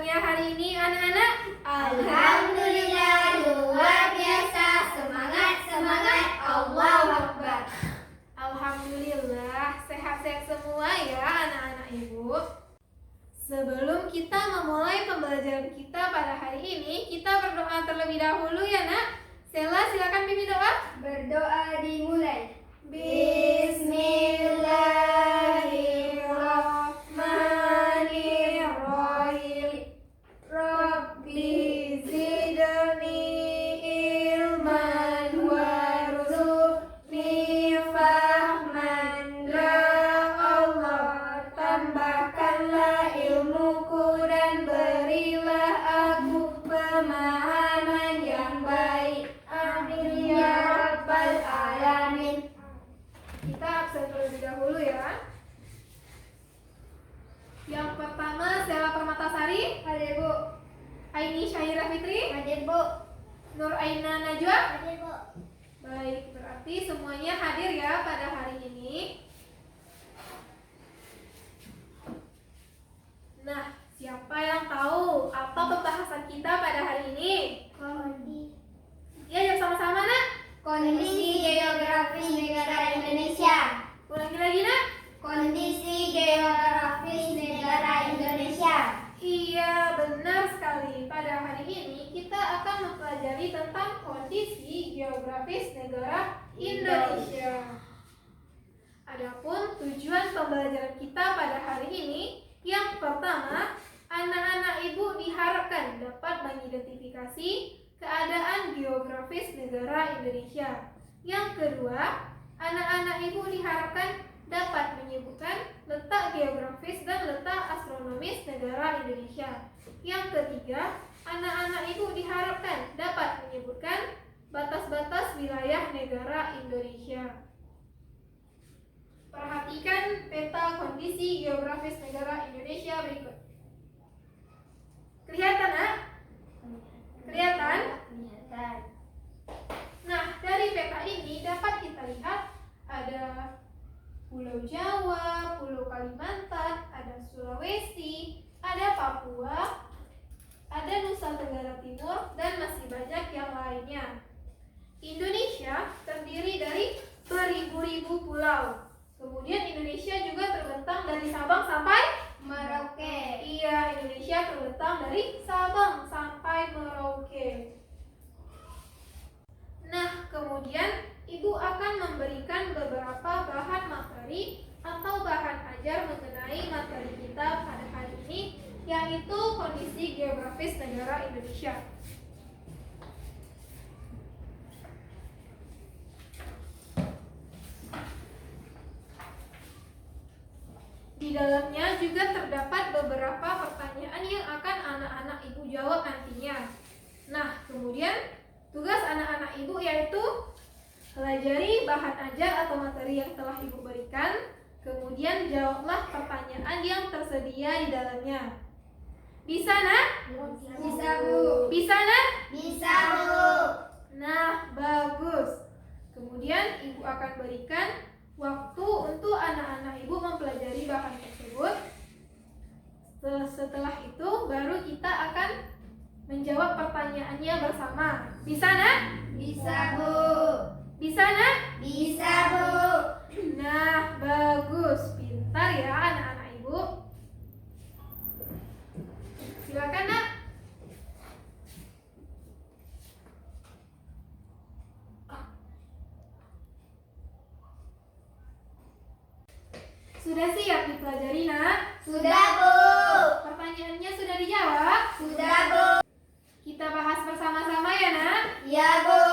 kabarnya hari ini anak-anak? Alhamdulillah, luar biasa. Semangat, semangat. Allahu Akbar. Alhamdulillah, sehat-sehat semua ya anak-anak ibu. Sebelum kita memulai pembelajaran kita pada hari ini, kita berdoa terlebih dahulu ya nak. Sela, silakan bimbing doa. Berdoa dimulai. Bismillahirrahmanirrahim. Rabbi zidni ilman warzuqni fahman. Ya Allah, tambahkanlah ilmuku dan berilah aku pemahaman yang baik. Amin ya rabbal alamin. Kita absen terlebih dahulu ya. Yang pertama Sela Permatasari, Hadir Bu. Aini Syahira Fitri, Hadir Bu. Nur Aina Najwa. Hadir Bu. Baik, berarti semuanya hadir ya pada hari ini. Nah, siapa yang tahu apa pembahasan kita pada hari ini? Ya, sama-sama nak. Kondisi geografis negara Indonesia. Ulangi lagi nak. Kondisi geografis negara Indonesia. Iya, benar sekali. Pada hari ini kita akan mempelajari tentang kondisi geografis negara Indonesia. Adapun tujuan pembelajaran kita pada hari ini, yang pertama, anak-anak ibu diharapkan dapat mengidentifikasi keadaan geografis negara Indonesia. Yang kedua, anak-anak ibu diharapkan dapat menyebutkan letak geografis dan letak astronomis negara Indonesia. Yang ketiga, anak-anak ibu diharapkan dapat menyebutkan batas-batas wilayah negara Indonesia. Perhatikan peta kondisi geografis negara Indonesia berikut. Kelihatan, nak? Kelihatan? Nah, dari peta ini dapat kita lihat ada Pulau Jawa, Pulau Kalimantan, ada Sulawesi, ada Papua, ada Nusa Tenggara Timur, dan masih banyak yang lainnya. Indonesia terdiri dari beribu-ribu pulau. Kemudian Indonesia juga terbentang dari Sabang sampai Merauke. Iya, Indonesia terbentang dari Sabang sampai Merauke. Nah, kemudian Ibu akan memberikan beberapa bahan materi atau bahan ajar mengenai materi kita pada hari ini, yaitu kondisi geografis negara Indonesia. Di dalamnya juga terdapat beberapa pertanyaan yang akan anak-anak ibu jawab nantinya. Nah, kemudian tugas anak-anak ibu yaitu pelajari bahan ajar atau materi yang telah ibu berikan, kemudian jawablah pertanyaan yang tersedia di dalamnya. Bisa nak? Bisa Bu. Bisa nak? Bisa Bu. Nah, bagus. Kemudian ibu akan berikan waktu untuk anak-anak ibu mempelajari bahan tersebut. Setelah itu baru kita akan menjawab pertanyaannya bersama. Bisa nak? Bisa Bu. Bisa nak? Bisa Bu. Nah, bagus. Pintar ya anak-anak ibu. Silakan nak. Sudah siap dipelajari nak? Sudah Bu. Pertanyaannya sudah dijawab? Sudah Bu. Kita bahas bersama-sama ya nak? Ya Bu.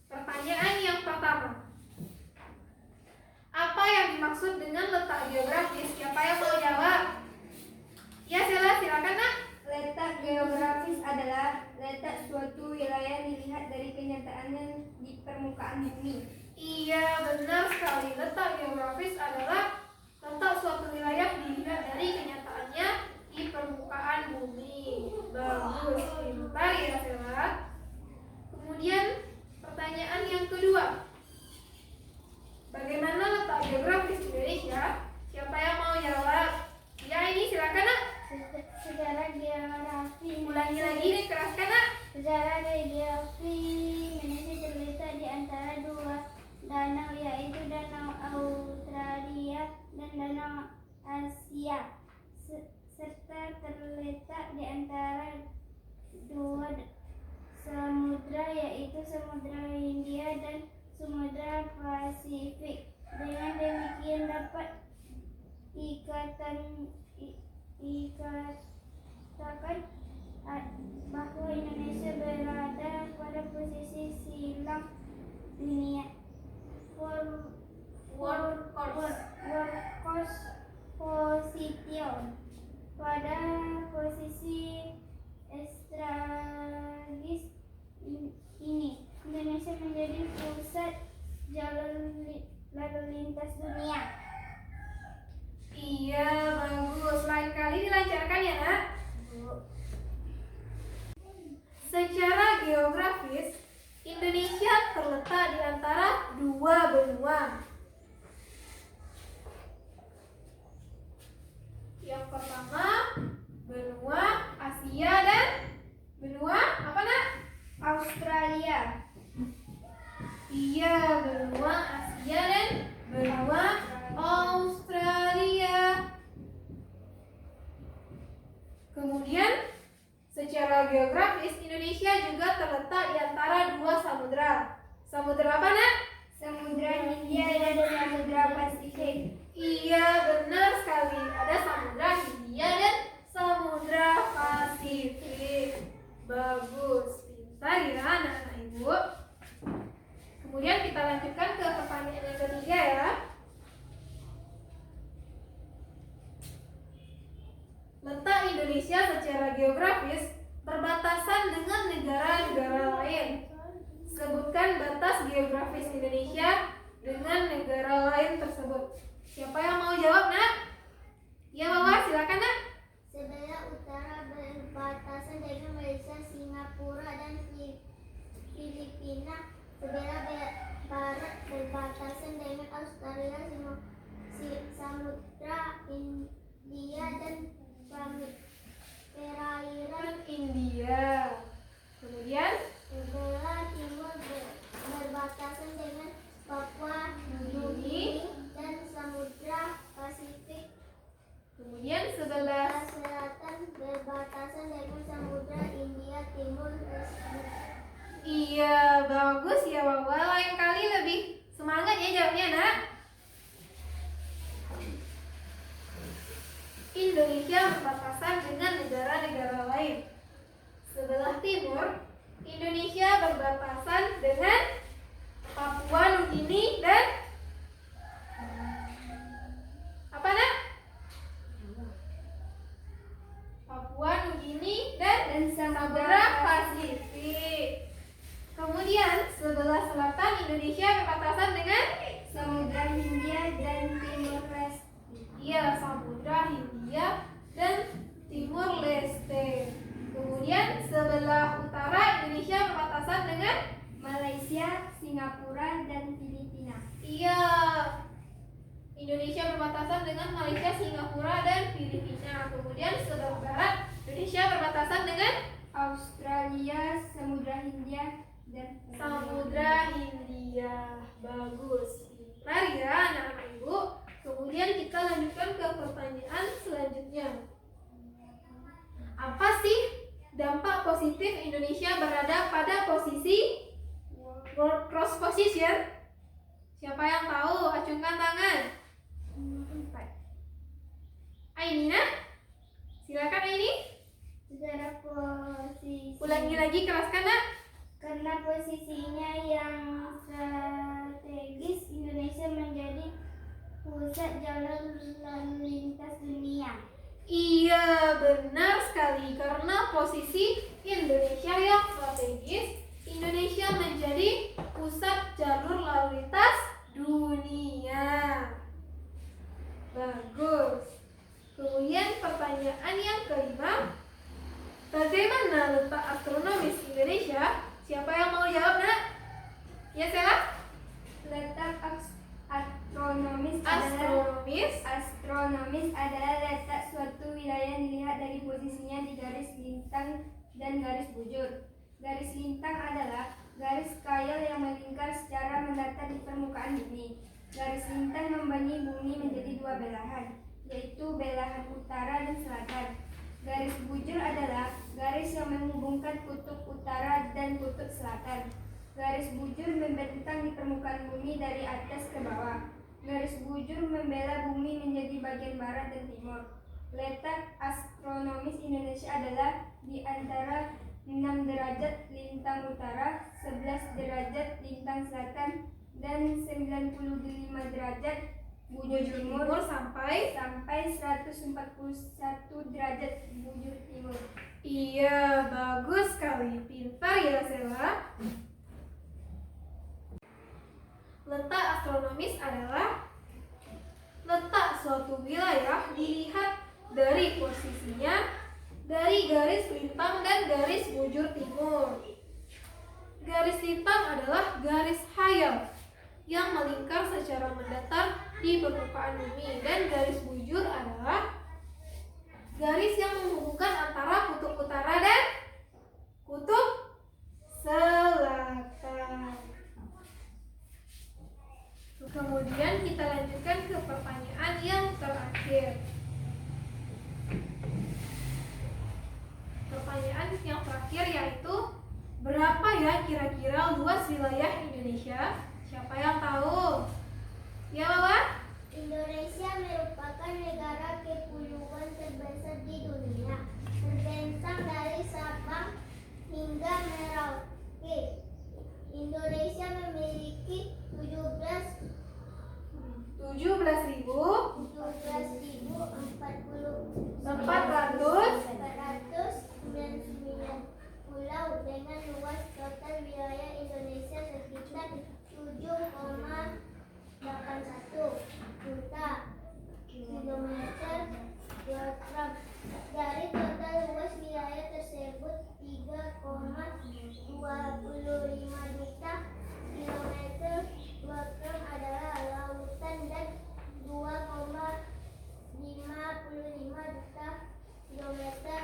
Pertanyaan yang pertama, apa yang dimaksud dengan letak geografis? Siapa yang mau jawab? Ya, Sela, silakan nak. Letak geografis adalah letak suatu wilayah dilihat dari kenyataannya di permukaan bumi. Iya, benar sekali. Letak geografis adalah letak suatu wilayah dilihat dari kenyataannya di permukaan bumi. Bagus, pintar ya Sela. Kemudian pertanyaan yang kedua, bagaimana letak geografis Indonesia? Siapa yang dunia. World Workhorse position. Pada posisi strategis ini, Indonesia menjadi pusat lalu lintas dunia. Iya, bagus. Lain kali dilancarkan ya, Nak. Secara geografis, Indonesia terletak di antara dua benua. Yang pertama, benua Asia dan benua apa, Nak? Australia. Iya, benua Asia dan benua Australia. Kemudian, secara geografis Indonesia juga terletak di antara dua samudra. Samudra apa, Nak? Samudra Hindia dan Samudra Pasifik. Iya, benar sekali. Ada Samudra Hindia dan Samudra Pasifik. Bagus, pintar ya anak-anak ibu. Kemudian kita lanjutkan ke pertanyaan yang ketiga ya. Letak Indonesia secara geografis berbatasan dengan negara-negara lain. Sebutkan batas geografis Indonesia dengan negara lain tersebut. Siapa yang mau jawab, Nak? Ya, Mawar, silakan, Nak. Sebelah utara berbatasan dengan Malaysia, Singapura, dan Filipina. Sebelah barat berbatasan dengan Australia, Samudra Hindia, dan perairan India. Kemudian sebelah timur berbatasan dengan Papua Nugini dan Samudra Pasifik. kemudian sebelah Selatan berbatasan dengan Samudra India Timur. Iya, bagus ya, Wawa. Lain kali lebih semangat ya jawabnya, Nak. Indonesia berbatasan dengan negara-negara lain. Sebelah timur, Indonesia berbatasan dengan Papua Nugini dan apa, Nak? Papua Nugini dan Samudra Pasifik. Kemudian sebelah selatan Indonesia berbatasan dengan Samudra Hindia dan Timur Leste. Iya, Samudra Hindia dan Timur Leste. Kemudian sebelah utara Indonesia berbatasan dengan Malaysia, Singapura, dan Filipina. Iya, Indonesia berbatasan dengan Malaysia, Singapura, dan Filipina. Kemudian sebelah barat Indonesia berbatasan dengan Australia, Samudra Hindia, dan Samudra Hindia. Bagus. Pintar ya anak-anak ibu. Kemudian kita lanjutkan ke pertanyaan selanjutnya. Apa sih dampak positif Indonesia berada pada posisi cross position? Siapa yang tahu? Acungkan tangan. Ainina? Silakan Aini. Secara posisi. Ulangi lagi, keraskan, Nak. Karena posisinya yang strategis, Indonesia menjadi pusat jalur lalu lintas dunia. Iya, benar sekali. Karena posisi Indonesia yang strategis, Indonesia menjadi pusat jalur lalu lintas dunia. Bagus. Kemudian pertanyaan yang kelima, bagaimana letak astronomis Indonesia? Siapa yang mau jawab, Nak? Ya, Sela? Letak astronomis adalah letak suatu wilayah dilihat dari posisinya di garis lintang dan garis bujur. Garis lintang adalah garis kail yang melingkar secara mendatar di permukaan bumi. Garis lintang membagi bumi menjadi dua belahan, yaitu belahan utara dan selatan. Garis bujur adalah garis yang menghubungkan kutub utara dan kutub selatan. Garis bujur membentang di permukaan bumi dari atas ke bawah. Garis bujur membela bumi menjadi bagian barat dan timur. Letak astronomis Indonesia adalah di antara 6 derajat lintang utara, 11 derajat lintang selatan, dan 95 derajat bujur timur sampai 141 derajat bujur timur. Iya, bagus sekali. Pintar ya, Sela. Letak astronomis adalah letak suatu wilayah dilihat dari posisinya dari garis lintang dan garis bujur timur. Garis lintang adalah garis khayal yang melingkar secara mendatar di permukaan bumi, dan garis bujur adalah garis yang menghubungkan antara kutub utara dan kutub selatan. Kemudian kita lanjutkan ke pertanyaan yang terakhir. Pertanyaan yang terakhir yaitu, berapa ya kira-kira luas wilayah Indonesia? Siapa yang tahu? Ya, Wawan? Indonesia merupakan negara kepulauan terbesar di dunia, terbentang dari Sabang hingga Merauke. Indonesia memiliki 17.499 pulau dengan luas total wilayah Indonesia sekitar 7,81 juta kilometer persegi. Dari total luas wilayah tersebut 3,25 juta kilometer persegi adalah lautan dan 2,55 juta kilometer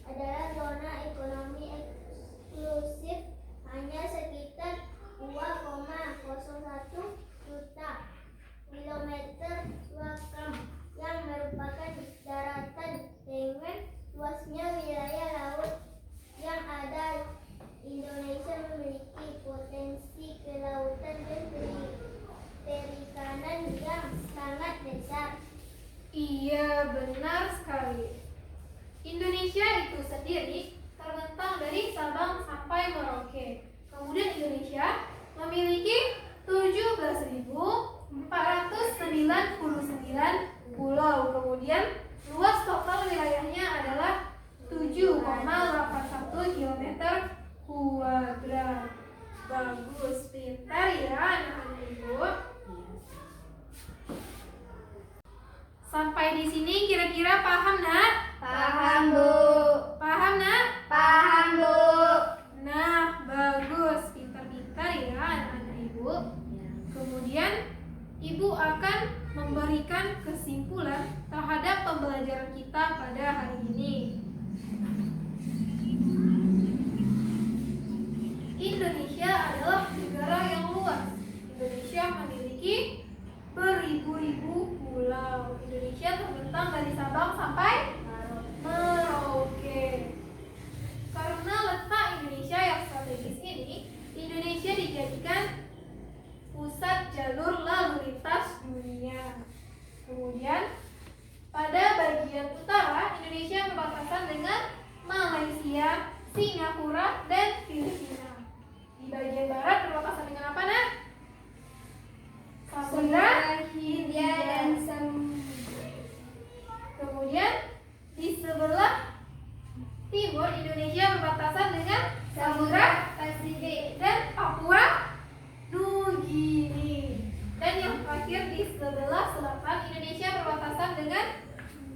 adalah zona ekonomi eksklusif. Hanya sekitar 2,01 juta kilometer persegi yang merupakan daratan. Dengan luasnya wilayah laut yang ada, Indonesia memiliki potensi kelautan dan perikanan yang sangat besar. Iya, benar sekali. Indonesia itu sendiri terbentang dari Sabang sampai Merauke. Kemudian Indonesia memiliki 17.499 pulau. Kemudian luas total wilayahnya adalah 7,81 km kuadrat. Bagus, pintar ya anak-anak Ibu. Sampai di sini kira-kira paham, Nak? Paham, Bu. Paham, Nak? Paham, Bu. Nah, bagus. Pintar-pintar ya anak-anak Ibu. Kemudian Ibu akan memberikan kesimpulan terhadap pembelajaran kita pada hari ini. Indonesia adalah negara yang luas. Indonesia memiliki beribu-ribu pulau. Indonesia terbentang dari Sabang sampai Merauke. Karena letak Indonesia yang strategis ini, Indonesia dijadikan pusat jalur lalu lintas dunia. Kemudian pada bagian utara, Indonesia berbatasan dengan Malaysia, Singapura, dan Filipina. Di bagian barat berbatasan dengan apa, Nak? Samudra Hindia dan Samudra. Kemudian di sebelah timur Indonesia berbatasan dengan Samudra Pasifik dan Papua Nugini. Dan yang terakhir di sebelah selatan Indonesia berbatasan dengan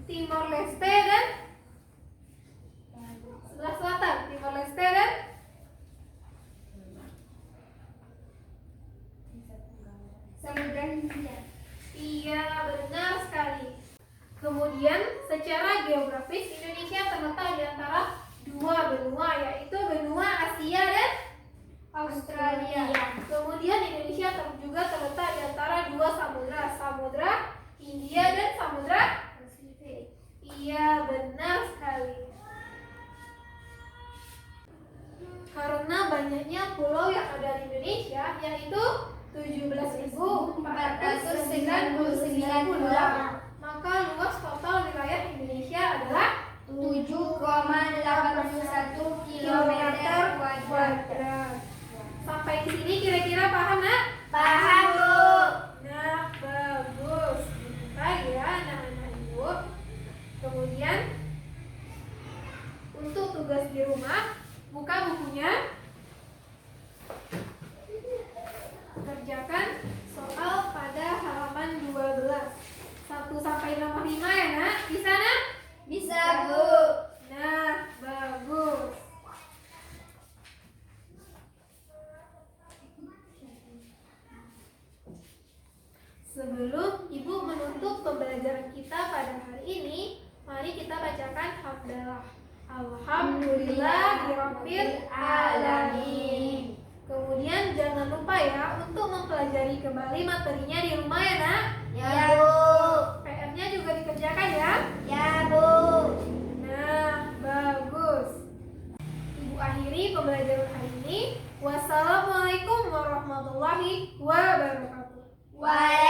Timor Leste dan sebelah selatan Timor Leste dan Samudra Hindia. Iya, benar sekali. Kemudian secara geografis Indonesia terletak di antara dua benua, yaitu benua Asia dan Australia. Kemudian Indonesia juga terletak di antara dua samudra, Samudra Hindia dan Samudra Pasifik. Iya, benar sekali. Karena banyaknya pulau yang ada di Indonesia, yaitu 17.499 pulau, maka luas total wilayah Indonesia adalah 7,81 Kuadrat. Sampai di sini kira-kira paham, Nak? Paham, Bu. Nah, bagus. Baik ya, anak-anak Ibu. Kemudian untuk tugas di rumah, buka bukunya. Kerjakan soal pada halaman 12. 1 sampai nomor 5 ya, Nak? Bisa, Nak? Bisa, Bu. Nah, bagus. Sebelum Ibu menutup pembelajaran kita pada hari ini, mari kita bacakan hamdalah. Alhamdulillahirabbil alamin. Kemudian jangan lupa ya untuk mempelajari kembali materinya di rumah ya, Nak. Ya, Bu. PR-nya juga dikerjakan ya. Ya, Bu. Nah, bagus. Ibu akhiri pembelajaran hari ini. Wassalamualaikum warahmatullahi wabarakatuh. Waalaikumsalam.